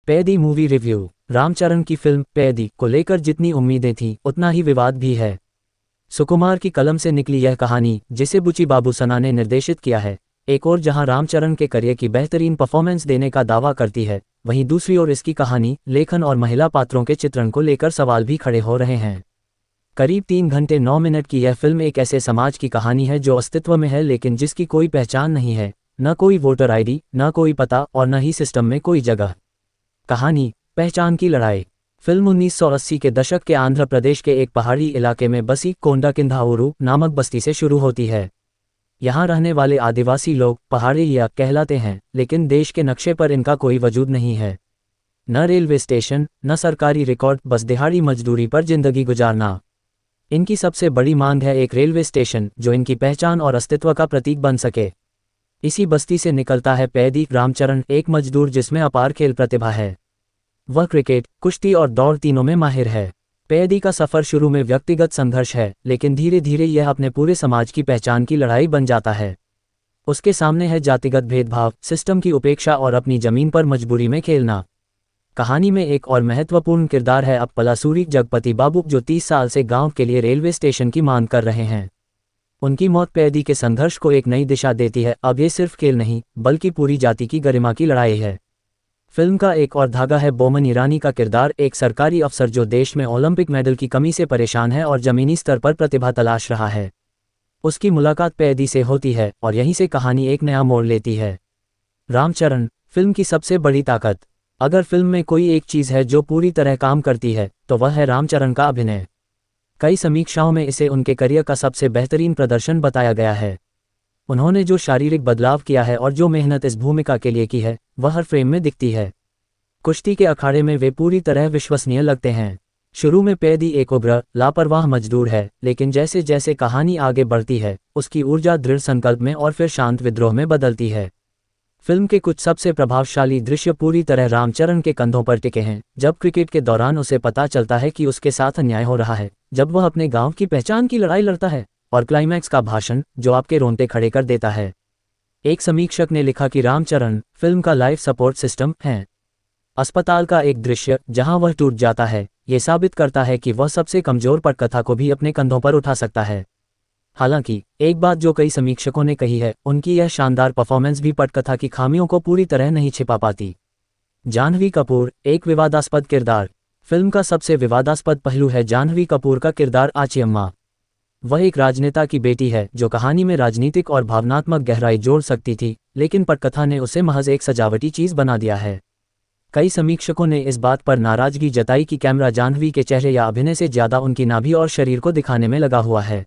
Paidi movie review. Ramcharan की film Paidi को लेकर जितनी उम्मीदें थीं उतना ही विवाद भी है। सुकुमार की कलम से निकली यह कहानी, जिसे बुची बाबू सना ने निर्देशित किया है, एक और जहां रामचरण के करियर की बेहतरीन परफॉर्मेंस देने का दावा करती है, वहीं दूसरी ओर इसकी कहानी, लेखन और महिला पात्रों के चित्रण को लेकर सवाल भी खड़े हो रहे हैं। करीब 3 घंटे 9 मिनट की यह फिल्म एक ऐसे समाज की कहानी है जो अस्तित्व में है लेकिन जिसकी कोई पहचान नहीं है, न कोई वोटर आईडी, न कोई पता और न ही सिस्टम में कोई जगह। कहानी, पहचान की लड़ाई। फिल्म 1980 के दशक के आंध्र प्रदेश के एक पहाड़ी इलाके में बसी कोंडाकिंधाउरु नामक बस्ती से शुरू होती है। यहाँ रहने वाले आदिवासी लोग पहाड़िया कहलाते हैं, लेकिन देश के नक्शे पर इनका कोई वजूद नहीं है। न रेलवे स्टेशन, न सरकारी रिकॉर्ड, बस दिहाड़ी मजदूरी पर जिंदगी गुजारना। इनकी सबसे बड़ी मांग है एक रेलवे स्टेशन जो इनकी पहचान और अस्तित्व का प्रतीक बन सके। इसी बस्ती से निकलता है पैदी रामचरण, एक मजदूर जिसमें अपार खेल प्रतिभा है। वह क्रिकेट, कुश्ती और दौड़ तीनों में माहिर है। पैदी का सफ़र शुरू में व्यक्तिगत संघर्ष है, लेकिन धीरे धीरे यह अपने पूरे समाज की पहचान की लड़ाई बन जाता है। उसके सामने है जातिगत भेदभाव, सिस्टम की उपेक्षा और अपनी जमीन पर मजबूरी में खेलना। कहानी में एक और महत्वपूर्ण किरदार है पलासूरी जगपति बाबू, जो 30 साल से गांव के लिए रेलवे स्टेशन की मांग कर रहे हैं। उनकी मौत पैदी के संघर्ष को एक नई दिशा देती है। अब ये सिर्फ खेल नहीं, बल्कि पूरी जाति की गरिमा की लड़ाई है। फिल्म का एक और धागा है बोमन ईरानी का किरदार, एक सरकारी अफसर जो देश में ओलंपिक मेडल की कमी से परेशान है और जमीनी स्तर पर प्रतिभा तलाश रहा है। उसकी मुलाकात पैदी से होती है और यहीं से कहानी एक नया मोड़ लेती है। रामचरण, फिल्म की सबसे बड़ी ताकत। अगर फिल्म में कोई एक चीज़ है जो पूरी तरह काम करती है तो वह है रामचरण का अभिनय। कई समीक्षाओं में इसे उनके करियर का सबसे बेहतरीन प्रदर्शन बताया गया है। उन्होंने जो शारीरिक बदलाव किया है और जो मेहनत इस भूमिका के लिए की है, वह हर फ्रेम में दिखती है। कुश्ती के अखाड़े में वे पूरी तरह विश्वसनीय लगते हैं। शुरू में पैदी एक उग्र, लापरवाह मजदूर है, लेकिन जैसे जैसे कहानी आगे बढ़ती है, उसकी ऊर्जा दृढ़ संकल्प में और फिर शांत विद्रोह में बदलती है। फिल्म के कुछ सबसे प्रभावशाली दृश्य पूरी तरह रामचरण के कंधों पर टिके हैं। जब क्रिकेट के दौरान उसे पता चलता है कि उसके साथ अन्याय हो रहा है, जब वह अपने गांव की पहचान की लड़ाई लड़ता है, और क्लाइमैक्स का भाषण जो आपके रोंगटे खड़े कर देता है। एक समीक्षक ने लिखा कि रामचरण फिल्म का लाइफ सपोर्ट सिस्टम है। अस्पताल का एक दृश्य जहां वह टूट जाता है, ये साबित करता है कि वह सबसे कमजोर पटकथा को भी अपने कंधों पर उठा सकता है। हालांकि एक बात जो कई समीक्षकों ने कही है, उनकी यह शानदार परफॉर्मेंस भी पटकथा की खामियों को पूरी तरह नहीं छिपा पाती। जाह्नवी कपूर, एक विवादास्पद किरदार। फिल्म का सबसे विवादास्पद पहलू है जाह्नवी कपूर का किरदार आचियम्मा। वह एक राजनेता की बेटी है जो कहानी में राजनीतिक और भावनात्मक गहराई जोड़ सकती थी, लेकिन पटकथा ने उसे महज एक सजावटी चीज़ बना दिया है। कई समीक्षकों ने इस बात पर नाराजगी जताई कि कैमरा जाह्नवी के चेहरे या अभिनय से ज़्यादा उनकी नाभि और शरीर को दिखाने में लगा हुआ है।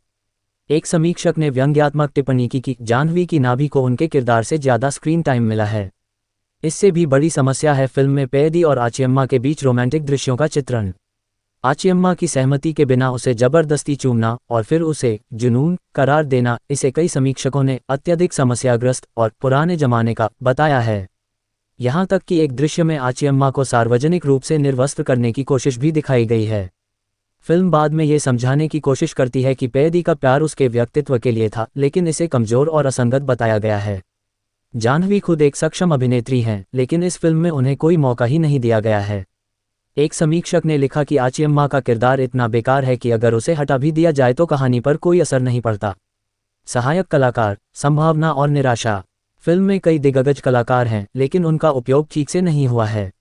एक समीक्षक ने व्यंग्यात्मक टिप्पणी की कि जाह्नवी की नाभि को उनके किरदार से ज़्यादा स्क्रीन टाइम मिला है। इससे भी बड़ी समस्या है फिल्म में पैदी और आचियम्मा के बीच रोमांटिक दृश्यों का चित्रण। आचियम्मा की सहमति के बिना उसे जबरदस्ती चूमना और फिर उसे जुनून करार देना, इसे कई समीक्षकों ने अत्यधिक समस्याग्रस्त और पुराने जमाने का बताया है। यहाँ तक कि एक दृश्य में आचियम्मा को सार्वजनिक रूप से निर्वस्त्र करने की कोशिश भी दिखाई गई है। फिल्म बाद में ये समझाने की कोशिश करती है कि पैदी का प्यार उसके व्यक्तित्व के लिए था, लेकिन इसे कमजोर और असंगत बताया गया है। जाह्नवी खुद एक सक्षम अभिनेत्री हैं, लेकिन इस फिल्म में उन्हें कोई मौका ही नहीं दिया गया है। एक समीक्षक ने लिखा कि आचियम्मा का किरदार इतना बेकार है कि अगर उसे हटा भी दिया जाए तो कहानी पर कोई असर नहीं पड़ता। सहायक कलाकार, संभावना और निराशा। फिल्म में कई दिग्गज कलाकार हैं, लेकिन उनका उपयोग ठीक से नहीं हुआ है।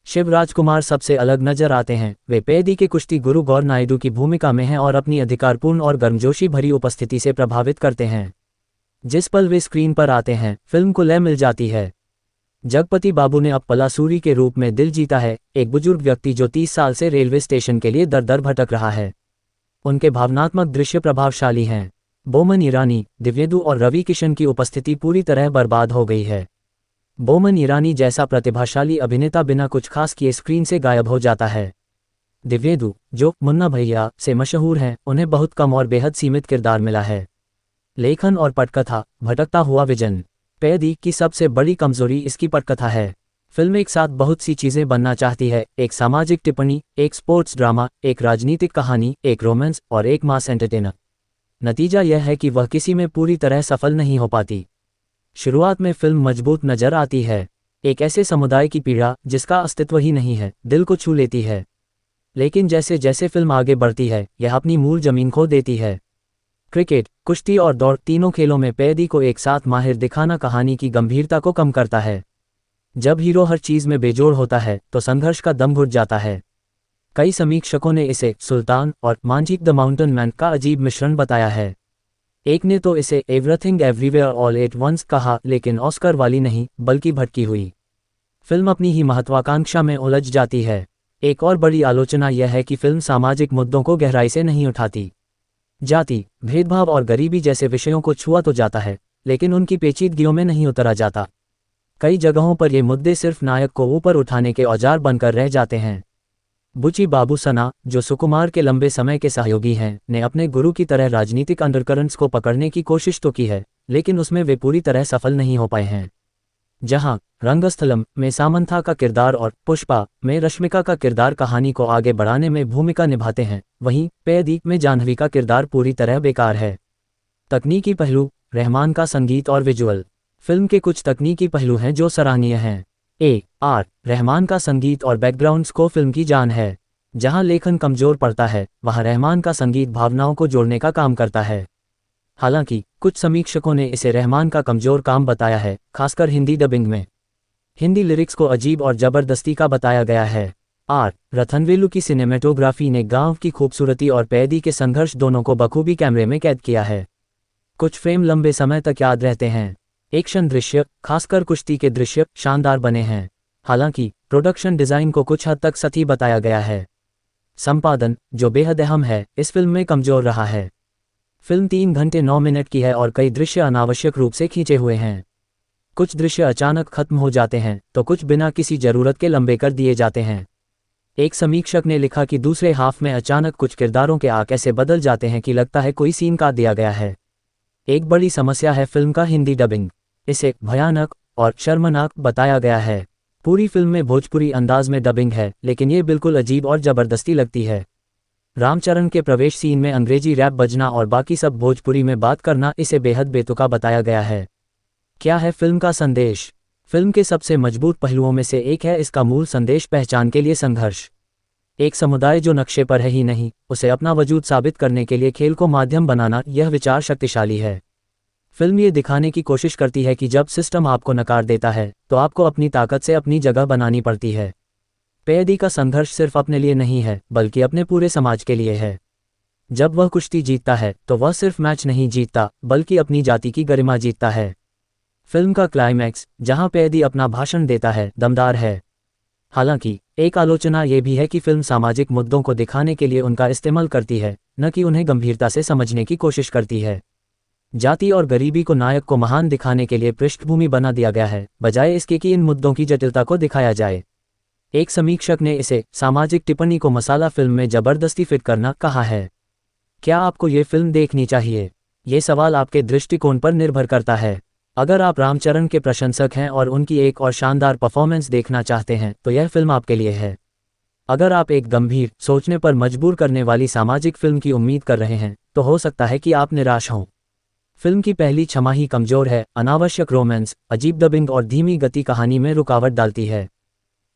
शिवराज कुमार सबसे अलग नजर आते हैं। वे पैदी के कुश्ती गुरु गौर नायडू की भूमिका में हैं और अपनी अधिकारपूर्ण और गर्मजोशी भरी उपस्थिति से प्रभावित करते हैं। जिस पल वे स्क्रीन पर आते हैं, फिल्म को लय मिल जाती है। जगपति बाबू ने पलासूरी के रूप में दिल जीता है, एक बुजुर्ग व्यक्ति जो 30 साल से रेलवे स्टेशन के लिए दर दर भटक रहा है। उनके भावनात्मक दृश्य प्रभावशाली हैं। बोमन ईरानी, दिव्येदु और रवि किशन की उपस्थिति पूरी तरह बर्बाद हो गई है। बोमन ईरानी जैसा प्रतिभाशाली अभिनेता बिना कुछ खास किए स्क्रीन से गायब हो जाता है। दिव्येदु, जो मुन्ना भैया से मशहूर हैं, उन्हें बहुत कम और बेहद सीमित किरदार मिला है। लेखन और पटकथा, भटकता हुआ विजन। पैदी की सबसे बड़ी कमजोरी इसकी पटकथा है। फिल्म एक साथ बहुत सी चीज़ें बनना चाहती है, एक सामाजिक टिप्पणी, एक स्पोर्ट्स ड्रामा, एक राजनीतिक कहानी, एक रोमांस और एक मास एंटरटेनर। नतीजा यह है कि वह किसी में पूरी तरह सफल नहीं हो पाती। शुरुआत में फिल्म मजबूत नजर आती है, एक ऐसे समुदाय की पीड़ा जिसका अस्तित्व ही नहीं है दिल को छू लेती है। लेकिन जैसे जैसे फिल्म आगे बढ़ती है यह अपनी मूल जमीन खो देती है। क्रिकेट, कुश्ती और दौड़ तीनों खेलों में पैदी को एक साथ माहिर दिखाना कहानी की गंभीरता को कम करता है। जब हीरो हर चीज में बेजोड़ होता है तो संघर्ष का दम घुट जाता है। कई समीक्षकों ने इसे सुल्तान और मांझी द माउंटेन मैन का अजीब मिश्रण बताया है। एक ने तो इसे everything everywhere all at once कहा, लेकिन ऑस्कर वाली नहीं बल्कि भटकी हुई फिल्म अपनी ही महत्वाकांक्षा में उलझ जाती है। एक और बड़ी आलोचना यह है कि फिल्म सामाजिक मुद्दों को गहराई से नहीं उठाती। जाति, भेदभाव और गरीबी जैसे विषयों को छुआ तो जाता है, लेकिन उनकी पेचीदगियों में नहीं उतरा जाता। कई जगहों पर ये मुद्दे सिर्फ नायक को ऊपर उठाने के औजार बनकर रह जाते हैं। बुची बाबू सना, जो सुकुमार के लंबे समय के सहयोगी हैं, ने अपने गुरु की तरह राजनीतिक अंडरकरंट्स को पकड़ने की कोशिश तो की है, लेकिन उसमें वे पूरी तरह सफल नहीं हो पाए हैं। जहां रंगस्थलम में सामंथा का किरदार और पुष्पा में रश्मिका का किरदार कहानी को आगे बढ़ाने में भूमिका निभाते हैं, वहीं पैदी में जाह्नवी का किरदार पूरी तरह बेकार है। तकनीकी पहलू, रहमान का संगीत और विजुअल। फिल्म के कुछ तकनीकी पहलू हैं जो सराहनीय हैं। रहमान का संगीत और बैकग्राउंड स्कोर फिल्म की जान है। जहां लेखन कमजोर पड़ता है वहां रहमान का संगीत भावनाओं को जोड़ने का काम करता है। हालांकि कुछ समीक्षकों ने इसे रहमान का कमजोर काम बताया है, खासकर हिंदी डबिंग में। हिंदी लिरिक्स को अजीब और जबरदस्ती का बताया गया है। रथनवेलु की सिनेमेटोग्राफी ने गांव की खूबसूरती और पैदी के संघर्ष दोनों को बखूबी कैमरे में कैद किया है। कुछ फ्रेम लंबे समय तक याद रहते हैं। एक्शन दृश्य, खासकर कुश्ती के दृश्य, शानदार बने हैं। हालांकि प्रोडक्शन डिजाइन को कुछ हद तक सही बताया गया है। संपादन, जो बेहद अहम है, इस फिल्म में कमजोर रहा है। फिल्म 3 घंटे 9 मिनट की है और कई दृश्य अनावश्यक रूप से खींचे हुए हैं। कुछ दृश्य अचानक खत्म हो जाते हैं तो कुछ बिना किसी जरूरत के लंबे कर दिए जाते हैं। एक समीक्षक ने लिखा कि दूसरे हाफ में अचानक कुछ किरदारों के आंक ऐसे बदल जाते हैं कि लगता है कोई सीन काट दिया गया है। एक बड़ी समस्या है फिल्म का हिंदी डबिंग। इसे भयानक और शर्मनाक बताया गया है। पूरी फिल्म में भोजपुरी अंदाज में डबिंग है, लेकिन ये बिल्कुल अजीब और जबरदस्ती लगती है। रामचरण के प्रवेश सीन में अंग्रेजी रैप बजना और बाकी सब भोजपुरी में बात करना इसे बेहद बेतुका बताया गया है। क्या है फिल्म का संदेश? फिल्म के सबसे मजबूत पहलुओं में से एक है इसका मूल संदेश, पहचान के लिए संघर्ष। एक समुदाय जो नक्शे पर है ही नहीं, उसे अपना वजूद साबित करने के लिए खेल को माध्यम बनाना, यह विचार शक्तिशाली है। फिल्म ये दिखाने की कोशिश करती है कि जब सिस्टम आपको नकार देता है तो आपको अपनी ताकत से अपनी जगह बनानी पड़ती है। पैदी का संघर्ष सिर्फ अपने लिए नहीं है बल्कि अपने पूरे समाज के लिए है। जब वह कुश्ती जीतता है तो वह सिर्फ मैच नहीं जीतता बल्कि अपनी जाति की गरिमा जीतता है। फिल्म का क्लाइमैक्स, जहां पैदी अपना भाषण देता है, दमदार है। हालांकि एक आलोचना ये भी है कि फिल्म सामाजिक मुद्दों को दिखाने के लिए उनका इस्तेमाल करती है, न कि उन्हें गंभीरता से समझने की कोशिश करती है। जाति और गरीबी को नायक को महान दिखाने के लिए पृष्ठभूमि बना दिया गया है, बजाय इसके कि इन मुद्दों की जटिलता को दिखाया जाए। एक समीक्षक ने इसे सामाजिक टिप्पणी को मसाला फिल्म में जबरदस्ती फिट करना कहा है। क्या आपको ये फिल्म देखनी चाहिए? ये सवाल आपके दृष्टिकोण पर निर्भर करता है। अगर आप रामचरण के प्रशंसक हैं और उनकी एक और शानदार परफॉर्मेंस देखना चाहते हैं तो यह फिल्म आपके लिए है। अगर आप एक गंभीर, सोचने पर मजबूर करने वाली सामाजिक फिल्म की उम्मीद कर रहे हैं तो हो सकता है कि आप निराश हों। फिल्म की पहली छमाही कमजोर है। अनावश्यक रोमांस, अजीब डबिंग और धीमी गति कहानी में रुकावट डालती है।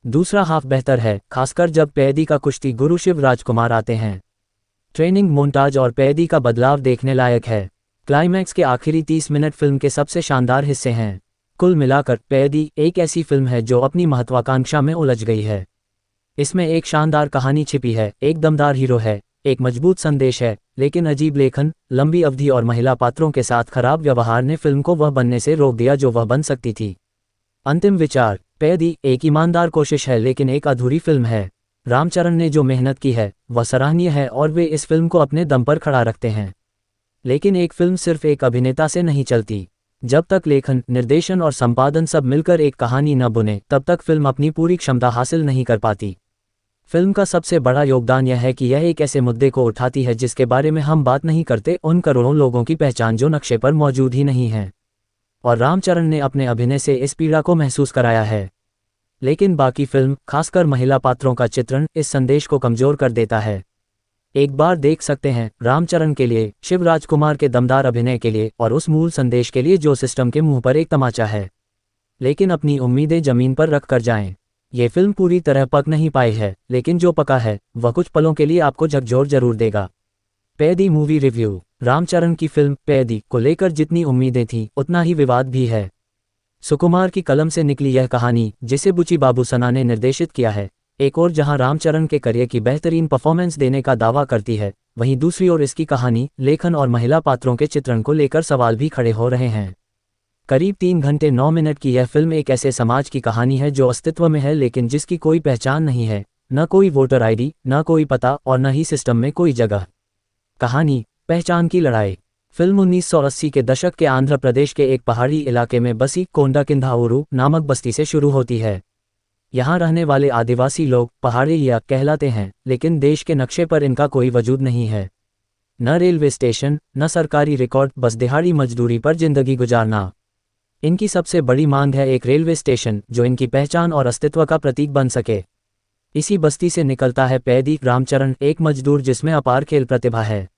दूसरा हाफ बेहतर है, खासकर जब पैदी का कुश्ती गुरु शिव राजकुमार आते हैं। ट्रेनिंग मोन्टाज और पैदी का बदलाव देखने लायक है। क्लाइमैक्स के आखिरी 30 मिनट फिल्म के सबसे शानदार हिस्से हैं। कुल मिलाकर पैदी एक ऐसी फिल्म है जो अपनी महत्वाकांक्षा में उलझ गई है। इसमें एक शानदार कहानी छिपी है, एक दमदार हीरो है, एक मजबूत संदेश है, लेकिन अजीब लेखन, लंबी अवधि और महिला पात्रों के साथ खराब व्यवहार ने फिल्म को वह बनने से रोक दिया जो वह बन सकती थी। अंतिम विचार, पैदी एक ईमानदार कोशिश है लेकिन एक अधूरी फिल्म है। रामचरण ने जो मेहनत की है वह सराहनीय है और वे इस फिल्म को अपने दम पर खड़ा रखते हैं। लेकिन एक फिल्म सिर्फ एक अभिनेता से नहीं चलती। जब तक लेखन, निर्देशन और संपादन सब मिलकर एक कहानी न बुने तब तक फिल्म अपनी पूरी क्षमता हासिल नहीं कर पाती। फिल्म का सबसे बड़ा योगदान यह है कि यह एक ऐसे मुद्दे को उठाती है जिसके बारे में हम बात नहीं करते, उन करोड़ों लोगों की पहचान जो नक्शे पर मौजूद ही नहीं है। और रामचरण ने अपने अभिनय से इस पीड़ा को महसूस कराया है। लेकिन बाकी फिल्म, खासकर महिला पात्रों का चित्रण, इस संदेश को कमजोर कर देता है। एक बार देख सकते हैं रामचरण के लिए, शिव राजकुमार के दमदार अभिनय के लिए और उस मूल संदेश के लिए जो सिस्टम के मुंह पर एक तमाचा है। लेकिन अपनी उम्मीदें जमीन पर रख कर जाएं। ये फिल्म पूरी तरह पक नहीं पाई है, लेकिन जो पका है वह कुछ पलों के लिए आपको झकझोर जरूर देगा। Paidi movie review. रामचरण की फिल्म पैदी को लेकर जितनी उम्मीदें थीं उतना ही विवाद भी है। सुकुमार की कलम से निकली यह कहानी, जिसे बुची बाबू सना ने निर्देशित किया है, एक और जहां रामचरण के करियर की बेहतरीन परफॉर्मेंस देने का दावा करती है, वहीं दूसरी ओर इसकी कहानी, लेखन और महिला पात्रों के चित्रण को लेकर सवाल भी खड़े हो रहे हैं। करीब 3 घंटे 9 मिनट की यह फिल्म एक ऐसे समाज की कहानी है जो अस्तित्व में है लेकिन जिसकी कोई पहचान नहीं है, न कोई वोटर आईडी, न कोई पता और न ही सिस्टम में कोई जगह। कहानी, पहचान की लड़ाई। फिल्म 1980 के दशक के आंध्र प्रदेश के एक पहाड़ी इलाके में बसी कोंडाकिंधाउरु नामक बस्ती से शुरू होती है। यहाँ रहने वाले आदिवासी लोग पहाड़िया कहलाते हैं, लेकिन देश के नक्शे पर इनका कोई वजूद नहीं है। न रेलवे स्टेशन, न सरकारी रिकॉर्ड, बस दिहाड़ी मजदूरी पर जिंदगी गुजारना। इनकी सबसे बड़ी मांग है एक रेलवे स्टेशन जो इनकी पहचान और अस्तित्व का प्रतीक बन सके। इसी बस्ती से निकलता है पैदी रामचरण, एक मजदूर जिसमें अपार खेल प्रतिभा है।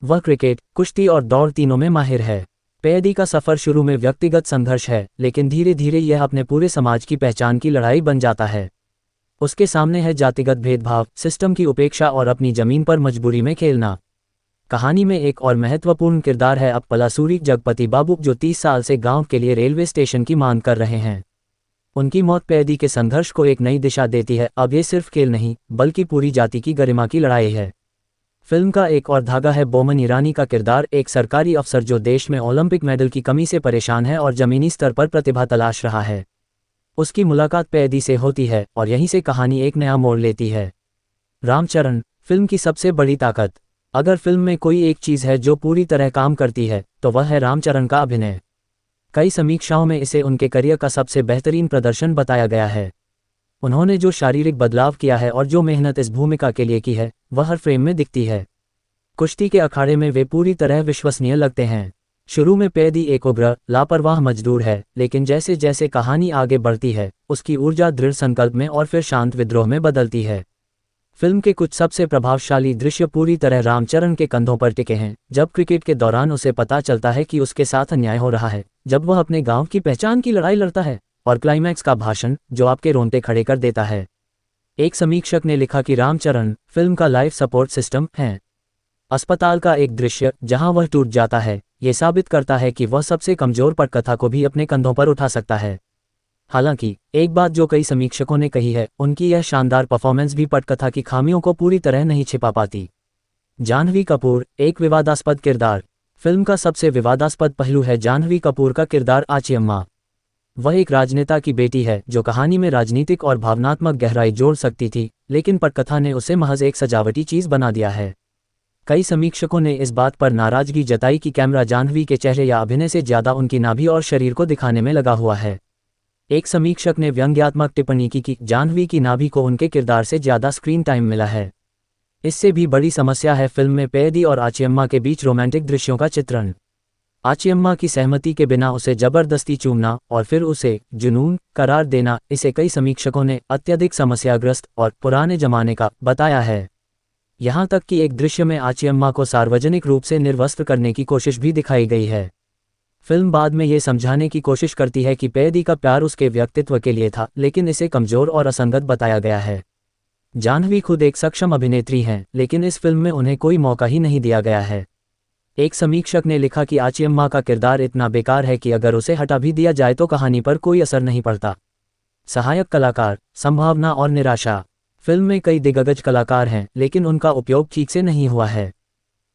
वह क्रिकेट, कुश्ती और दौड़ तीनों में माहिर है। पैदी का सफ़र शुरू में व्यक्तिगत संघर्ष है, लेकिन धीरे धीरे यह अपने पूरे समाज की पहचान की लड़ाई बन जाता है। उसके सामने है जातिगत भेदभाव, सिस्टम की उपेक्षा और अपनी जमीन पर मजबूरी में खेलना। कहानी में एक और महत्वपूर्ण किरदार है पलासूरी जगपति बाबू, जो 30 साल से गांव के लिए रेलवे स्टेशन की मांग कर रहे हैं। उनकी मौत पैदी के संघर्ष को एक नई दिशा देती है। अब ये सिर्फ खेल नहीं, बल्कि पूरी जाति की गरिमा की लड़ाई है। फिल्म का एक और धागा है बोमन ईरानी का किरदार, एक सरकारी अफसर जो देश में ओलंपिक मेडल की कमी से परेशान है और जमीनी स्तर पर प्रतिभा तलाश रहा है। उसकी मुलाकात पैदी से होती है और यहीं से कहानी एक नया मोड़ लेती है। रामचरण, फिल्म की सबसे बड़ी ताकत। अगर फिल्म में कोई एक चीज़ है जो पूरी तरह काम करती है तो वह है रामचरण का अभिनय। कई समीक्षाओं में इसे उनके करियर का सबसे बेहतरीन प्रदर्शन बताया गया है। उन्होंने जो शारीरिक बदलाव किया है और जो मेहनत इस भूमिका के लिए की है, वह हर फ्रेम में दिखती है। कुश्ती के अखाड़े में वे पूरी तरह विश्वसनीय लगते हैं। शुरू में पैदी एक उग्र, लापरवाह मजदूर है, लेकिन जैसे जैसे कहानी आगे बढ़ती है, उसकी ऊर्जा दृढ़ संकल्प में और फिर शांत विद्रोह में बदलती है। फिल्म के कुछ सबसे प्रभावशाली दृश्य पूरी तरह रामचरण के कंधों पर टिके हैं। जब क्रिकेट के दौरान उसे पता चलता है कि उसके साथ अन्याय हो रहा है, जब वह अपने गांव की पहचान की लड़ाई लड़ता है, और क्लाइमैक्स का भाषण जो आपके रोंगटे खड़े कर देता है। एक समीक्षक ने लिखा कि रामचरण फिल्म का लाइफ सपोर्ट सिस्टम है। अस्पताल का एक दृश्य जहां वह टूट जाता है, ये साबित करता है कि वह सबसे कमजोर पटकथा को भी अपने कंधों पर उठा सकता है। हालांकि एक बात जो कई समीक्षकों ने कही है, उनकी यह शानदार परफॉर्मेंस भी पटकथा की खामियों को पूरी तरह नहीं छिपा पाती। जाह्नवी कपूर, एक विवादास्पद किरदार। फिल्म का सबसे विवादास्पद पहलू है जाह्नवी कपूर का किरदार आचियम्मा। वह एक राजनेता की बेटी है जो कहानी में राजनीतिक और भावनात्मक गहराई जोड़ सकती थी, लेकिन पटकथा ने उसे महज एक सजावटी चीज बना दिया है। कई समीक्षकों ने इस बात पर नाराजगी जताई कि कैमरा जाह्नवी के चेहरे या अभिनय से ज्यादा उनकी नाभि और शरीर को दिखाने में लगा हुआ है। एक समीक्षक ने व्यंग्यात्मक टिप्पणी की कि जाह्नवी की नाभि को उनके किरदार से ज्यादा स्क्रीन टाइम मिला है। इससे भी बड़ी समस्या है फिल्म में पैदी और आचियम्मा के बीच रोमांटिक दृश्यों का चित्रण। आचियम्मा की सहमति के बिना उसे जबरदस्ती चूमना और फिर उसे जुनून करार देना, इसे कई समीक्षकों ने अत्यधिक समस्याग्रस्त और पुराने जमाने का बताया है। यहाँ तक कि एक दृश्य में आचियम्मा को सार्वजनिक रूप से निर्वस्त्र करने की कोशिश भी दिखाई गई है। फिल्म बाद में ये समझाने की कोशिश करती है कि पैदी का प्यार उसके व्यक्तित्व के लिए था, लेकिन इसे कमजोर और असंगत बताया गया है। जाह्नवी खुद एक सक्षम अभिनेत्री हैं, लेकिन इस फिल्म में उन्हें कोई मौका ही नहीं दिया गया है। एक समीक्षक ने लिखा कि आचियम्मा का किरदार इतना बेकार है कि अगर उसे हटा भी दिया जाए तो कहानी पर कोई असर नहीं पड़ता। सहायक कलाकार, संभावना और निराशा। फिल्म में कई दिग्गज कलाकार हैं, लेकिन उनका उपयोग ठीक से नहीं हुआ है।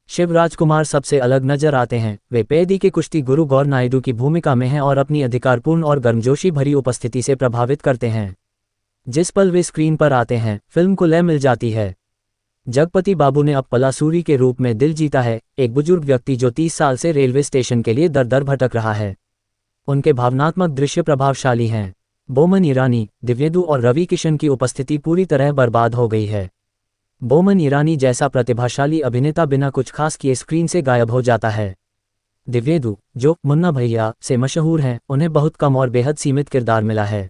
शिव राजकुमार सबसे अलग नजर आते हैं। वे पैदी के कुश्ती गुरु गौर नायडू की भूमिका में हैं और अपनी अधिकारपूर्ण और गर्मजोशी भरी उपस्थिति से प्रभावित करते हैं। जिस पल वे स्क्रीन पर आते हैं, फिल्म को लय मिल जाती है। जगपति बाबू ने पलासूरी के रूप में दिल जीता है, एक बुजुर्ग व्यक्ति जो 30 साल से रेलवे स्टेशन के लिए दर दर भटक रहा है। उनके भावनात्मक दृश्य प्रभावशाली हैं। बोमन ईरानी, दिव्येदु और रवि किशन की उपस्थिति पूरी तरह बर्बाद हो गई है। बोमन ईरानी जैसा प्रतिभाशाली अभिनेता बिना कुछ खास किए स्क्रीन से गायब हो जाता है। दिव्येदु, जो मुन्ना भैया से मशहूर हैं, उन्हें बहुत कम और बेहद सीमित किरदार मिला है।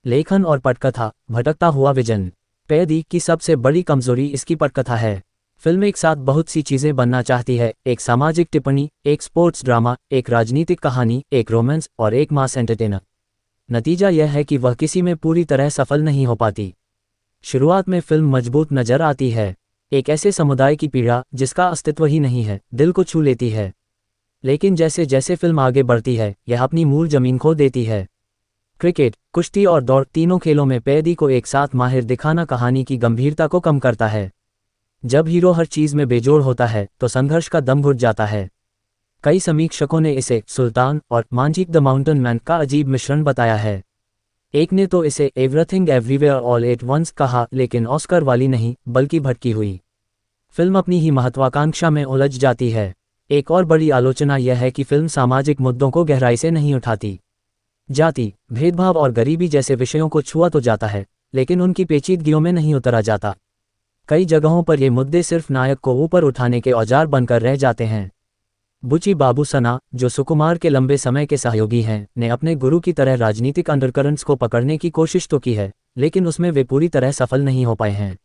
लेखन और पटकथा, भटकता हुआ विजन। पैदी की सबसे बड़ी कमजोरी इसकी पटकथा है। फिल्म एक साथ बहुत सी चीजें बनना चाहती है, एक सामाजिक टिप्पणी, एक स्पोर्ट्स ड्रामा, एक राजनीतिक कहानी, एक रोमांस और एक मास एंटरटेनर। नतीजा यह है कि वह किसी में पूरी तरह सफल नहीं हो पाती। शुरुआत में फिल्म मजबूत नजर आती है, एक ऐसे समुदाय की पीड़ा जिसका अस्तित्व ही नहीं है दिल को छू लेती है। लेकिन जैसे जैसे फिल्म आगे बढ़ती है यह अपनी मूल जमीन खो देती है। क्रिकेट, कुश्ती और दौड़ तीनों खेलों में पैदी को एक साथ माहिर दिखाना कहानी की गंभीरता को कम करता है। जब हीरो हर चीज में बेजोड़ होता है तो संघर्ष का दम घुट जाता है। कई समीक्षकों ने इसे सुल्तान और मांझी द माउंटेन मैन का अजीब मिश्रण बताया है। एक ने तो इसे everything everywhere all at once कहा, लेकिन ऑस्कर वाली नहीं बल्कि भटकी हुई फिल्म अपनी ही महत्वाकांक्षा में उलझ जाती है। एक और बड़ी आलोचना यह है कि फिल्म सामाजिक मुद्दों को गहराई से नहीं उठाती। जाति, भेदभाव और गरीबी जैसे विषयों को छुआ तो जाता है, लेकिन उनकी पेचीदगियों में नहीं उतरा जाता। कई जगहों पर ये मुद्दे सिर्फ नायक को ऊपर उठाने के औजार बनकर रह जाते हैं। बुची बाबू सना, जो सुकुमार के लंबे समय के सहयोगी हैं, ने अपने गुरु की तरह राजनीतिक अंडरकरंट्स को पकड़ने की कोशिश तो की है, लेकिन उसमें वे पूरी तरह सफल नहीं हो पाए हैं।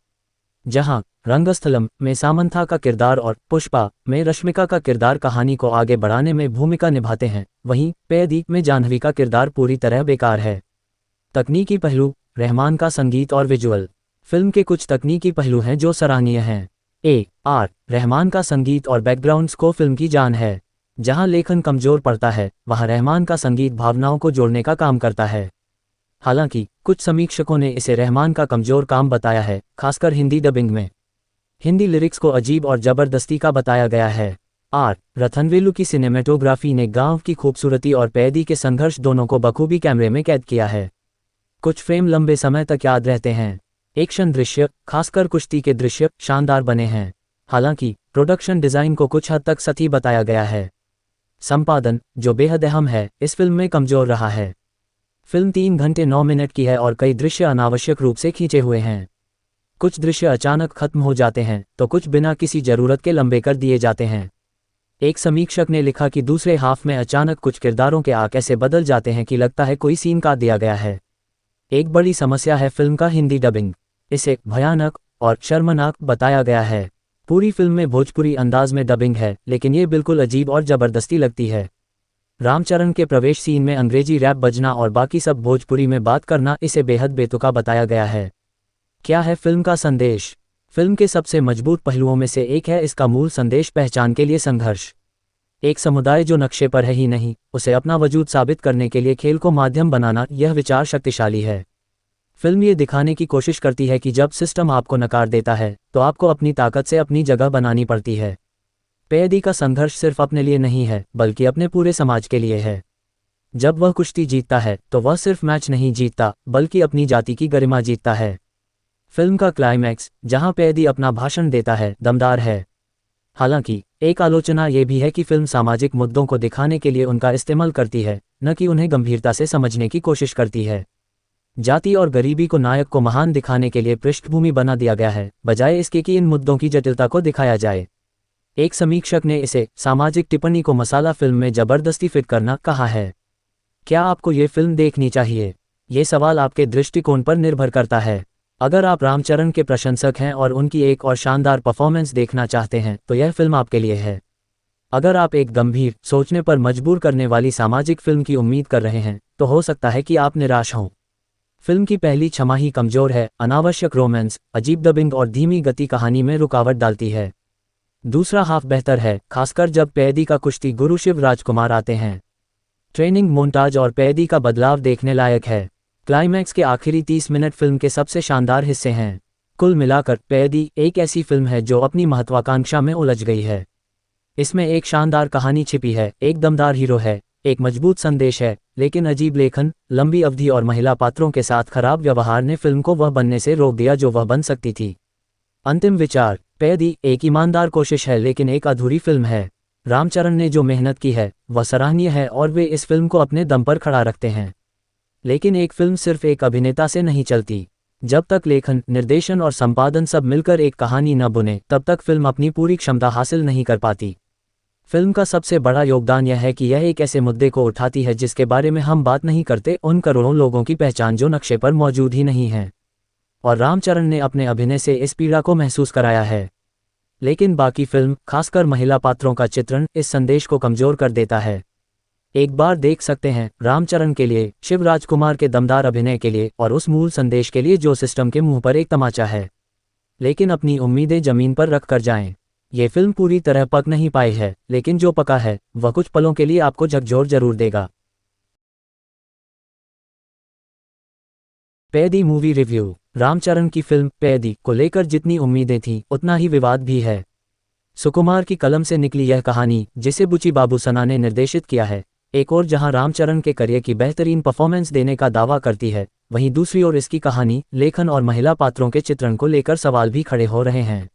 जहां रंगस्थलम में सामंथा का किरदार और पुष्पा में रश्मिका का किरदार कहानी को आगे बढ़ाने में भूमिका निभाते हैं, वहीं पैदी में जाह्नवी का किरदार पूरी तरह बेकार है। तकनीकी पहलू, रहमान का संगीत और विजुअल। फिल्म के कुछ तकनीकी पहलू हैं जो सराहनीय हैं। रहमान का संगीत और बैकग्राउंड स्कोर फिल्म की जान है। जहां लेखन कमजोर पड़ता है वहां रहमान का संगीत भावनाओं को जोड़ने का काम करता है। हालांकि कुछ समीक्षकों ने इसे रहमान का कमजोर काम बताया है, खासकर हिंदी डबिंग में। हिंदी लिरिक्स को अजीब और जबरदस्ती का बताया गया है। रथनवेलु की सिनेमेटोग्राफी ने गांव की खूबसूरती और पैदी के संघर्ष दोनों को बखूबी कैमरे में कैद किया है। कुछ फ्रेम लंबे समय तक याद रहते हैं। एक्शन दृश्य, खासकर कुश्ती के दृश्य, शानदार बने हैं। हालांकि प्रोडक्शन डिजाइन को कुछ हद तक सही बताया गया है। संपादन, जो बेहद अहम है, इस फिल्म में कमजोर रहा है। फिल्म 3 घंटे 9 मिनट की है और कई दृश्य अनावश्यक रूप से खींचे हुए हैं। कुछ दृश्य अचानक खत्म हो जाते हैं तो कुछ बिना किसी जरूरत के लंबे कर दिए जाते हैं। एक समीक्षक ने लिखा कि दूसरे हाफ में अचानक कुछ किरदारों के आंख ऐसे बदल जाते हैं कि लगता है कोई सीन काट दिया गया है। एक बड़ी समस्या है फिल्म का हिंदी डबिंग। इसे भयानक और शर्मनाक बताया गया है। पूरी फिल्म में भोजपुरी अंदाज में डबिंग है, लेकिन ये बिल्कुल अजीब और जबरदस्ती लगती है। रामचरण के प्रवेश सीन में अंग्रेजी रैप बजना और बाकी सब भोजपुरी में बात करना इसे बेहद बेतुका बताया गया है। क्या है फिल्म का संदेश? फिल्म के सबसे मजबूत पहलुओं में से एक है इसका मूल संदेश, पहचान के लिए संघर्ष। एक समुदाय जो नक्शे पर है ही नहीं, उसे अपना वजूद साबित करने के लिए खेल को माध्यम बनाना, यह विचार शक्तिशाली है। फिल्म ये दिखाने की कोशिश करती है कि जब सिस्टम आपको नकार देता है तो आपको अपनी ताकत से अपनी जगह बनानी पड़ती है। पैदी का संघर्ष सिर्फ अपने लिए नहीं है बल्कि अपने पूरे समाज के लिए है। जब वह कुश्ती जीतता है तो वह सिर्फ मैच नहीं जीतता बल्कि अपनी जाति की गरिमा जीतता है। फिल्म का क्लाइमैक्स, जहां पैदी अपना भाषण देता है, दमदार है। हालांकि एक आलोचना ये भी है कि फिल्म सामाजिक मुद्दों को दिखाने के लिए उनका इस्तेमाल करती है, न कि उन्हें गंभीरता से समझने की कोशिश करती है। जाति और गरीबी को नायक को महान दिखाने के लिए पृष्ठभूमि बना दिया गया है, बजाय इसके कि इन मुद्दों की जटिलता को दिखाया जाए। एक समीक्षक ने इसे सामाजिक टिप्पणी को मसाला फिल्म में जबरदस्ती फिट करना कहा है। क्या आपको ये फिल्म देखनी चाहिए? ये सवाल आपके दृष्टिकोण पर निर्भर करता है। अगर आप रामचरण के प्रशंसक हैं और उनकी एक और शानदार परफॉर्मेंस देखना चाहते हैं तो यह फिल्म आपके लिए है। अगर आप एक गंभीर, सोचने पर मजबूर करने वाली सामाजिक फिल्म की उम्मीद कर रहे हैं तो हो सकता है कि आप निराश हों। फिल्म की पहली छमाही कमजोर है, अनावश्यक रोमांस, अजीब डबिंग और धीमी गति कहानी में रुकावट डालती है। दूसरा हाफ बेहतर है, खासकर जब पैदी का कुश्ती गुरु शिव राजकुमार आते हैं। ट्रेनिंग मोन्टाज और पैदी का बदलाव देखने लायक है। क्लाइमैक्स के आखिरी 30 मिनट फिल्म के सबसे शानदार हिस्से हैं। कुल मिलाकर पैदी एक ऐसी फिल्म है जो अपनी महत्वाकांक्षा में उलझ गई है। इसमें एक शानदार कहानी छिपी है, एक दमदार हीरो है, एक मजबूत संदेश है, लेकिन अजीब लेखन, लंबी अवधि और महिला पात्रों के साथ खराब व्यवहार ने फिल्म को वह बनने से रोक दिया जो वह बन सकती थी। अंतिम विचार, पैदी एक ईमानदार कोशिश है लेकिन एक अधूरी फिल्म है। रामचरण ने जो मेहनत की है वह सराहनीय है और वे इस फिल्म को अपने दम पर खड़ा रखते हैं। लेकिन एक फिल्म सिर्फ एक अभिनेता से नहीं चलती। जब तक लेखन, निर्देशन और संपादन सब मिलकर एक कहानी न बुने तब तक फिल्म अपनी पूरी क्षमता हासिल नहीं कर पाती। फिल्म का सबसे बड़ा योगदान यह है कि यह एक ऐसे मुद्दे को उठाती है जिसके बारे में हम बात नहीं करते, उन करोड़ों लोगों की पहचान जो नक्शे पर मौजूद ही नहीं हैं। और रामचरण ने अपने अभिनय से इस पीड़ा को महसूस कराया है। लेकिन बाकी फिल्म, खासकर महिला पात्रों का चित्रण, इस संदेश को कमजोर कर देता है। एक बार देख सकते हैं रामचरण के लिए, शिव राजकुमार के दमदार अभिनय के लिए और उस मूल संदेश के लिए जो सिस्टम के मुंह पर एक तमाचा है। लेकिन अपनी उम्मीदें जमीन पर रख कर जाएं। ये फिल्म पूरी तरह पक नहीं पाई है, लेकिन जो पका है वह कुछ पलों के लिए आपको झकझोर जरूर देगा। Paidi movie review. रामचरण की फिल्म पैदी को लेकर जितनी उम्मीदें थीं उतना ही विवाद भी है। सुकुमार की कलम से निकली यह कहानी, जिसे बुची बाबू सना ने निर्देशित किया है, एक और जहां रामचरण के करियर की बेहतरीन परफॉर्मेंस देने का दावा करती है, वहीं दूसरी ओर इसकी कहानी, लेखन और महिला पात्रों के चित्रण को लेकर सवाल भी खड़े हो रहे हैं।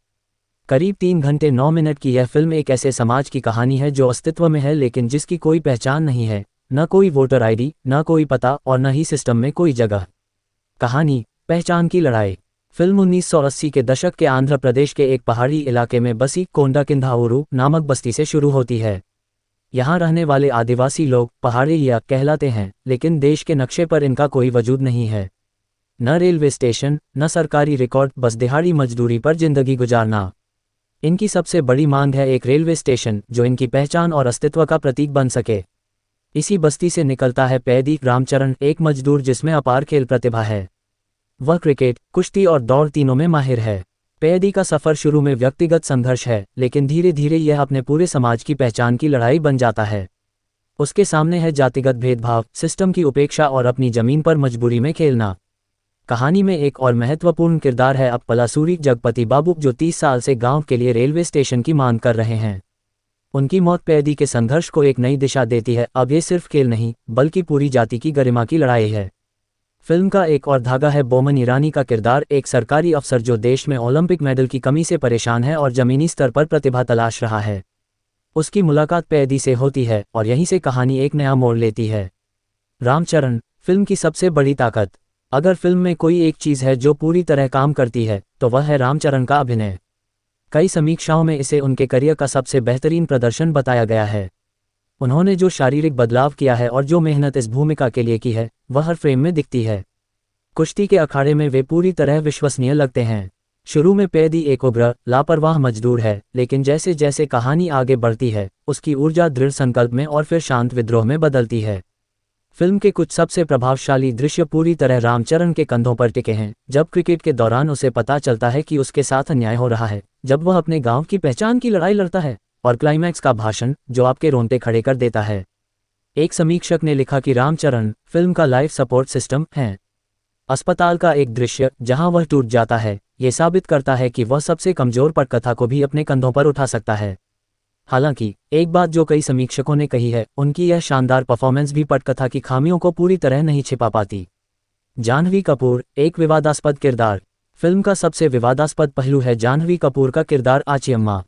करीब 3 घंटे 9 मिनट की यह फिल्म एक ऐसे समाज की कहानी है जो अस्तित्व में है लेकिन जिसकी कोई पहचान नहीं है, न कोई वोटर आईडी, न कोई पता और न ही सिस्टम में कोई जगह। कहानी, पहचान की लड़ाई। फिल्म 1980 के दशक के आंध्र प्रदेश के एक पहाड़ी इलाके में बसी कोंडाकिंधाउरु नामक बस्ती से शुरू होती है। यहाँ रहने वाले आदिवासी लोग पहाड़िया कहलाते हैं, लेकिन देश के नक्शे पर इनका कोई वजूद नहीं है। न रेलवे स्टेशन, न सरकारी रिकॉर्ड, बस दिहाड़ी मजदूरी पर जिंदगी गुजारना। इनकी सबसे बड़ी मांग है एक रेलवे स्टेशन जो इनकी पहचान और अस्तित्व का प्रतीक बन सके। इसी बस्ती से निकलता है पैदी रामचरण, एक मजदूर जिसमें अपार खेल प्रतिभा है। वह क्रिकेट, कुश्ती और दौड़ तीनों में माहिर है। पैदी का सफ़र शुरू में व्यक्तिगत संघर्ष है, लेकिन धीरे धीरे यह अपने पूरे समाज की पहचान की लड़ाई बन जाता है। उसके सामने है जातिगत भेदभाव, सिस्टम की उपेक्षा और अपनी जमीन पर मजबूरी में खेलना। कहानी में एक और महत्वपूर्ण किरदार है पलासूरी जगपति बाबू, जो 30 साल से गांव के लिए रेलवे स्टेशन की मांग कर रहे हैं। उनकी मौत पैदी के संघर्ष को एक नई दिशा देती है। अब ये सिर्फ खेल नहीं, बल्कि पूरी जाति की गरिमा की लड़ाई है। फिल्म का एक और धागा है बोमन ईरानी का किरदार, एक सरकारी अफसर जो देश में ओलंपिक मेडल की कमी से परेशान है और जमीनी स्तर पर प्रतिभा तलाश रहा है। उसकी मुलाकात पैदी से होती है और यहीं से कहानी एक नया मोड़ लेती है। रामचरण, फिल्म की सबसे बड़ी ताकत। अगर फिल्म में कोई एक चीज़ है जो पूरी तरह काम करती है तो वह है रामचरण का अभिनय। कई समीक्षाओं में इसे उनके करियर का सबसे बेहतरीन प्रदर्शन बताया गया है। उन्होंने जो शारीरिक बदलाव किया है और जो मेहनत इस भूमिका के लिए की है, वह हर फ्रेम में दिखती है। कुश्ती के अखाड़े में वे पूरी तरह विश्वसनीय लगते हैं। शुरू में पैदी एक उग्र, लापरवाह मजदूर है, लेकिन जैसे जैसे कहानी आगे बढ़ती है, उसकी ऊर्जा दृढ़ संकल्प में और फिर शांत विद्रोह में बदलती है। फिल्म के कुछ सबसे प्रभावशाली दृश्य पूरी तरह रामचरण के कंधों पर टिके हैं। जब क्रिकेट के दौरान उसे पता चलता है कि उसके साथ अन्याय हो रहा है, जब वह अपने गांव की पहचान की लड़ाई लड़ता है, और क्लाइमैक्स का भाषण जो आपके रोंगटे खड़े कर देता है। एक समीक्षक ने लिखा कि रामचरण फिल्म का लाइफ सपोर्ट सिस्टम है। अस्पताल का एक दृश्य जहां वह टूट जाता है, ये साबित करता है कि वह सबसे कमजोर पटकथा को भी अपने कंधों पर उठा सकता है। हालांकि एक बात जो कई समीक्षकों ने कही है, उनकी यह शानदार परफॉर्मेंस भी पटकथा की खामियों को पूरी तरह नहीं छिपा पाती। जाह्नवी कपूर, एक विवादास्पद किरदार। फिल्म का सबसे विवादास्पद पहलू है जाह्नवी कपूर का किरदार आचियम्मा।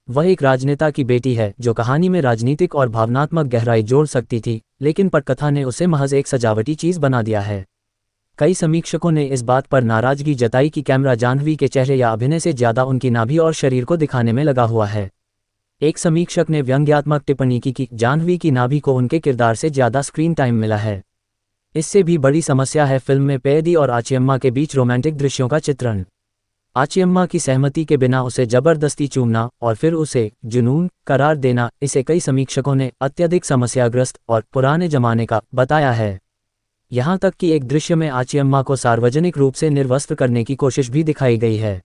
वह एक राजनेता की बेटी है जो कहानी में राजनीतिक और भावनात्मक गहराई जोड़ सकती थी, लेकिन पटकथा ने उसे महज एक सजावटी चीज बना दिया है। कई समीक्षकों ने इस बात पर नाराजगी जताई कि कैमरा जाह्नवी के चेहरे या अभिनय से ज्यादा उनकी नाभि और शरीर को दिखाने में लगा हुआ है। एक समीक्षक ने व्यंग्यात्मक टिप्पणी की कि जाह्नवी की नाभि को उनके किरदार से ज्यादा स्क्रीन टाइम मिला है। इससे भी बड़ी समस्या है फिल्म में पैदी और आचियम्मा के बीच रोमांटिक दृश्यों का चित्रण। आचियम्मा की सहमति के बिना उसे जबरदस्ती चूमना और फिर उसे जुनून करार देना, इसे कई समीक्षकों ने अत्यधिक समस्याग्रस्त और पुराने जमाने का बताया है। यहाँ तक कि एक दृश्य में आचियम्मा को सार्वजनिक रूप से निर्वस्त्र करने की कोशिश भी दिखाई गई है।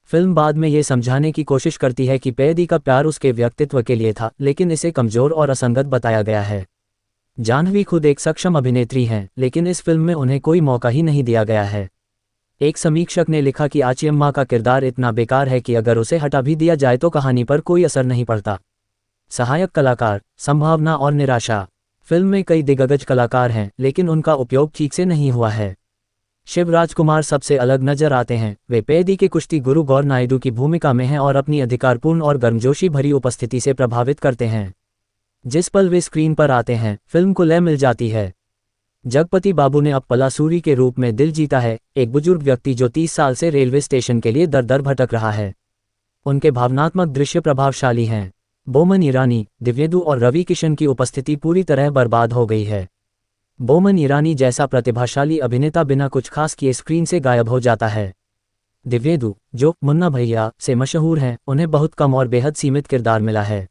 फिल्म बाद में ये समझाने की कोशिश करती है कि पैदी का प्यार उसके व्यक्तित्व के लिए था, लेकिन इसे कमजोर और असंगत बताया गया है। जाह्नवी खुद एक सक्षम अभिनेत्री हैं, लेकिन इस फिल्म में उन्हें कोई मौका ही नहीं दिया गया है। एक समीक्षक ने लिखा कि आचियम्मा का किरदार इतना बेकार है कि अगर उसे हटा भी दिया जाए तो कहानी पर कोई असर नहीं पड़ता। सहायक कलाकार, संभावना और निराशा। फिल्म में कई दिग्गज कलाकार हैं, लेकिन उनका उपयोग ठीक से नहीं हुआ है। शिव राजकुमार सबसे अलग नजर आते हैं। वे पैदी के कुश्ती गुरु गौर नायडू की भूमिका में हैं और अपनी अधिकारपूर्ण और गर्मजोशी भरी उपस्थिति से प्रभावित करते हैं। जिस पल वे स्क्रीन पर आते हैं, फिल्म को लय मिल जाती है। जगपति बाबू ने पलासूरी के रूप में दिल जीता है, एक बुजुर्ग व्यक्ति जो 30 साल से रेलवे स्टेशन के लिए दर दर भटक रहा है। उनके भावनात्मक दृश्य प्रभावशाली हैं। बोमन ईरानी, दिव्येदु और रवि किशन की उपस्थिति पूरी तरह बर्बाद हो गई है। बोमन ईरानी जैसा प्रतिभाशाली अभिनेता बिना कुछ खास किए स्क्रीन से गायब हो जाता है। दिव्येदु, जो मुन्ना भैया से मशहूर हैं, उन्हें बहुत कम और बेहद सीमित किरदार मिला है।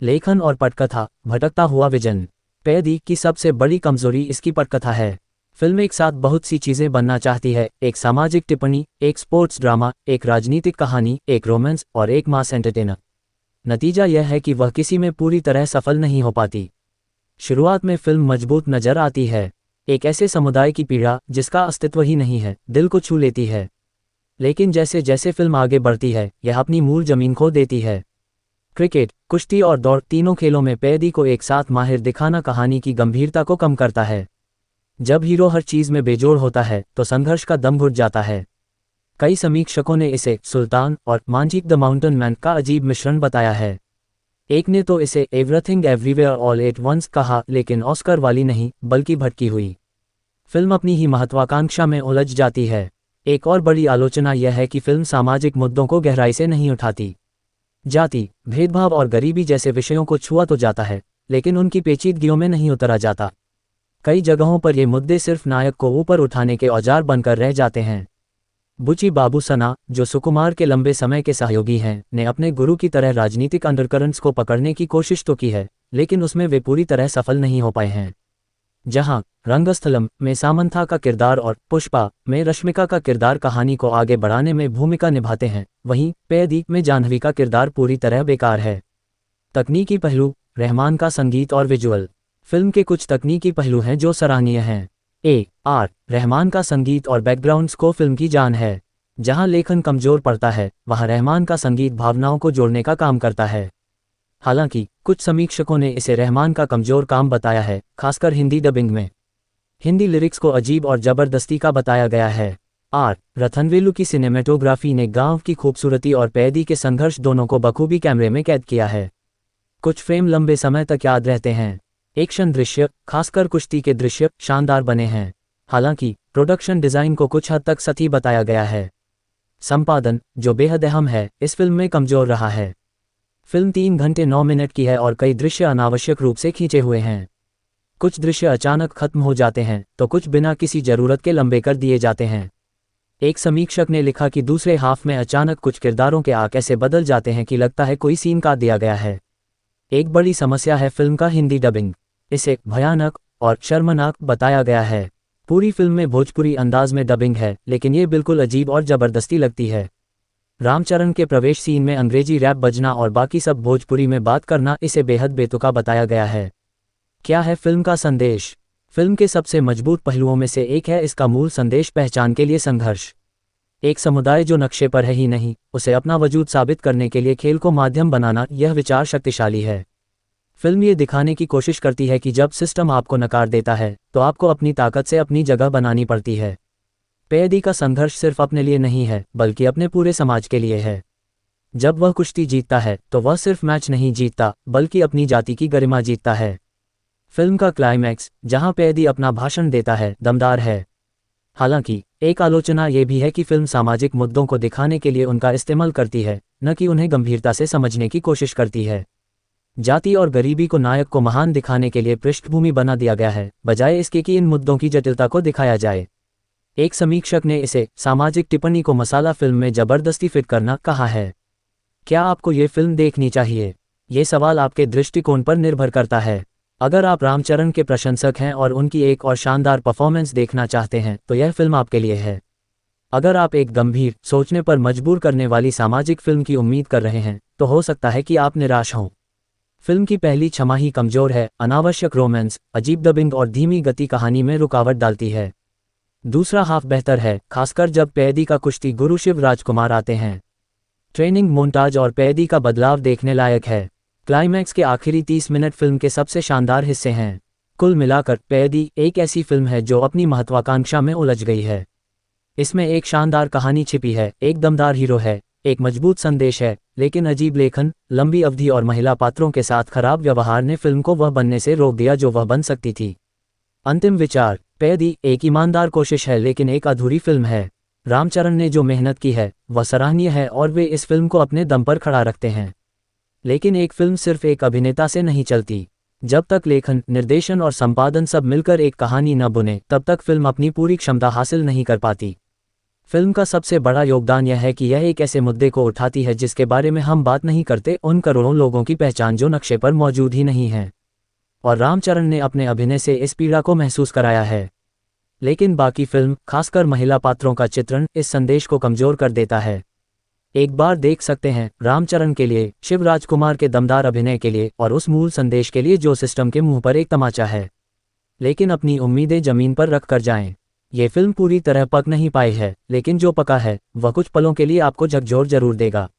लेखन और पटकथा, भटकता हुआ विजन। पैदी की सबसे बड़ी कमजोरी इसकी पटकथा है। फिल्म एक साथ बहुत सी चीजें बनना चाहती है, एक सामाजिक टिप्पणी, एक स्पोर्ट्स ड्रामा, एक राजनीतिक कहानी, एक रोमांस और एक मास एंटरटेनर। नतीजा यह है कि वह किसी में पूरी तरह सफल नहीं हो पाती। शुरुआत में फिल्म मजबूत नजर आती है, एक ऐसे समुदाय की पीड़ा जिसका अस्तित्व ही नहीं है दिल को छू लेती है। लेकिन जैसे जैसे फिल्म आगे बढ़ती है यह अपनी मूल जमीन खो देती है। क्रिकेट, कुश्ती और दौड़ तीनों खेलों में पैदी को एक साथ माहिर दिखाना कहानी की गंभीरता को कम करता है। जब हीरो हर चीज में बेजोड़ होता है तो संघर्ष का दम घुट जाता है। कई समीक्षकों ने इसे सुल्तान और मांझीक द माउंटेन मैन का अजीब मिश्रण बताया है। एक ने तो इसे everything everywhere all at once कहा, लेकिन ऑस्कर वाली नहीं बल्कि भटकी हुई फिल्म अपनी ही महत्वाकांक्षा में उलझ जाती है। एक और बड़ी आलोचना यह है कि फिल्म सामाजिक मुद्दों को गहराई से नहीं उठाती। जाति, भेदभाव और गरीबी जैसे विषयों को छुआ तो जाता है, लेकिन उनकी पेचीदगियों में नहीं उतरा जाता। कई जगहों पर ये मुद्दे सिर्फ नायक को ऊपर उठाने के औजार बनकर रह जाते हैं। बुची बाबू सना, जो सुकुमार के लंबे समय के सहयोगी हैं, ने अपने गुरु की तरह राजनीतिक अंडरकरंट्स को पकड़ने की कोशिश तो की है, लेकिन उसमें वे पूरी तरह सफल नहीं हो पाए हैं। जहां रंगस्थलम में सामंथा का किरदार और पुष्पा में रश्मिका का किरदार कहानी को आगे बढ़ाने में भूमिका निभाते हैं, वहीं पैदी में जाह्नवी का किरदार पूरी तरह बेकार है। तकनीकी पहलू, रहमान का संगीत और विजुअल। फिल्म के कुछ तकनीकी पहलू हैं जो सराहनीय हैं। रहमान का संगीत और बैकग्राउंड स्कोर फिल्म की जान है। जहां लेखन कमजोर पड़ता है वहां रहमान का संगीत भावनाओं को जोड़ने का काम करता है। हालांकि कुछ समीक्षकों ने इसे रहमान का कमजोर काम बताया है, खासकर हिंदी डबिंग में। हिंदी लिरिक्स को अजीब और जबरदस्ती का बताया गया है। रथनवेलु की सिनेमेटोग्राफी ने गांव की खूबसूरती और पैदी के संघर्ष दोनों को बखूबी कैमरे में कैद किया है। कुछ फ्रेम लंबे समय तक याद रहते हैं। एक्शन दृश्य, खासकर कुश्ती के दृश्य, शानदार बने हैं। हालांकि प्रोडक्शन डिजाइन को कुछ हद तक सही बताया गया है। संपादन, जो बेहद अहम है, इस फिल्म में कमजोर रहा है। फिल्म 3 घंटे 9 मिनट की है और कई दृश्य अनावश्यक रूप से खींचे हुए हैं। कुछ दृश्य अचानक खत्म हो जाते हैं तो कुछ बिना किसी जरूरत के लंबे कर दिए जाते हैं। एक समीक्षक ने लिखा कि दूसरे हाफ में अचानक कुछ किरदारों के आंक ऐसे बदल जाते हैं कि लगता है कोई सीन काट दिया गया है। एक बड़ी समस्या है फिल्म का हिंदी डबिंग। इसे भयानक और शर्मनाक बताया गया है। पूरी फिल्म में भोजपुरी अंदाज में डबिंग है, लेकिन ये बिल्कुल अजीब और जबरदस्ती लगती है। रामचरण के प्रवेश सीन में अंग्रेजी रैप बजना और बाकी सब भोजपुरी में बात करना इसे बेहद बेतुका बताया गया है। क्या है फिल्म का संदेश? फिल्म के सबसे मजबूत पहलुओं में से एक है इसका मूल संदेश, पहचान के लिए संघर्ष। एक समुदाय जो नक्शे पर है ही नहीं, उसे अपना वजूद साबित करने के लिए खेल को माध्यम बनाना, यह विचार शक्तिशाली है। फिल्म ये दिखाने की कोशिश करती है कि जब सिस्टम आपको नकार देता है तो आपको अपनी ताकत से अपनी जगह बनानी पड़ती है। पैदी का संघर्ष सिर्फ अपने लिए नहीं है बल्कि अपने पूरे समाज के लिए है। जब वह कुश्ती जीतता है तो वह सिर्फ मैच नहीं जीतता बल्कि अपनी जाति की गरिमा जीतता है। फिल्म का क्लाइमैक्स, जहां पैदी अपना भाषण देता है, दमदार है। हालांकि एक आलोचना ये भी है कि फिल्म सामाजिक मुद्दों को दिखाने के लिए उनका इस्तेमाल करती है, न कि उन्हें गंभीरता से समझने की कोशिश करती है। जाति और गरीबी को नायक को महान दिखाने के लिए पृष्ठभूमि बना दिया गया है, बजाय इसके कि इन मुद्दों की जटिलता को दिखाया जाए। एक समीक्षक ने इसे सामाजिक टिप्पणी को मसाला फिल्म में जबरदस्ती फिट करना कहा है। क्या आपको ये फिल्म देखनी चाहिए? ये सवाल आपके दृष्टिकोण पर निर्भर करता है। अगर आप रामचरण के प्रशंसक हैं और उनकी एक और शानदार परफॉर्मेंस देखना चाहते हैं तो यह फिल्म आपके लिए है। अगर आप एक गंभीर, सोचने पर मजबूर करने वाली सामाजिक फिल्म की उम्मीद कर रहे हैं तो हो सकता है कि आप निराश हों। फिल्म की पहली छमाही कमजोर है, अनावश्यक रोमांस, अजीब डबिंग और धीमी गति कहानी में रुकावट डालती है। दूसरा हाफ बेहतर है, खासकर जब पैदी का कुश्ती गुरु शिव राजकुमार आते हैं। ट्रेनिंग मोन्टाज और पैदी का बदलाव देखने लायक है। क्लाइमैक्स के आखिरी 30 मिनट फिल्म के सबसे शानदार हिस्से हैं। कुल मिलाकर पैदी एक ऐसी फिल्म है जो अपनी महत्वाकांक्षा में उलझ गई है। इसमें एक शानदार कहानी छिपी है, एक दमदार हीरो है, एक मजबूत संदेश है, लेकिन अजीब लेखन, लंबी अवधि और महिला पात्रों के साथ खराब व्यवहार ने फिल्म को वह बनने से रोक दिया जो वह बन सकती थी। अंतिम विचार, पैदी एक ईमानदार कोशिश है लेकिन एक अधूरी फिल्म है। रामचरण ने जो मेहनत की है वह सराहनीय है और वे इस फिल्म को अपने दम पर खड़ा रखते हैं। लेकिन एक फिल्म सिर्फ एक अभिनेता से नहीं चलती। जब तक लेखन, निर्देशन और संपादन सब मिलकर एक कहानी न बुने तब तक फिल्म अपनी पूरी क्षमता हासिल नहीं कर पाती। फिल्म का सबसे बड़ा योगदान यह है कि यह एक ऐसे मुद्दे को उठाती है जिसके बारे में हम बात नहीं करते, उन करोड़ों लोगों की पहचान जो नक्शे पर मौजूद ही नहीं हैं। और रामचरण ने अपने अभिनय से इस पीड़ा को महसूस कराया है। लेकिन बाकी फिल्म, खासकर महिला पात्रों का चित्रण, इस संदेश को कमजोर कर देता है। एक बार देख सकते हैं रामचरण के लिए, शिव राजकुमार के दमदार अभिनय के लिए और उस मूल संदेश के लिए जो सिस्टम के मुंह पर एक तमाचा है। लेकिन अपनी उम्मीदें जमीन पर रख कर जाएं। ये फिल्म पूरी तरह पक नहीं पाई है, लेकिन जो पका है वह कुछ पलों के लिए आपको झकझोर जरूर देगा।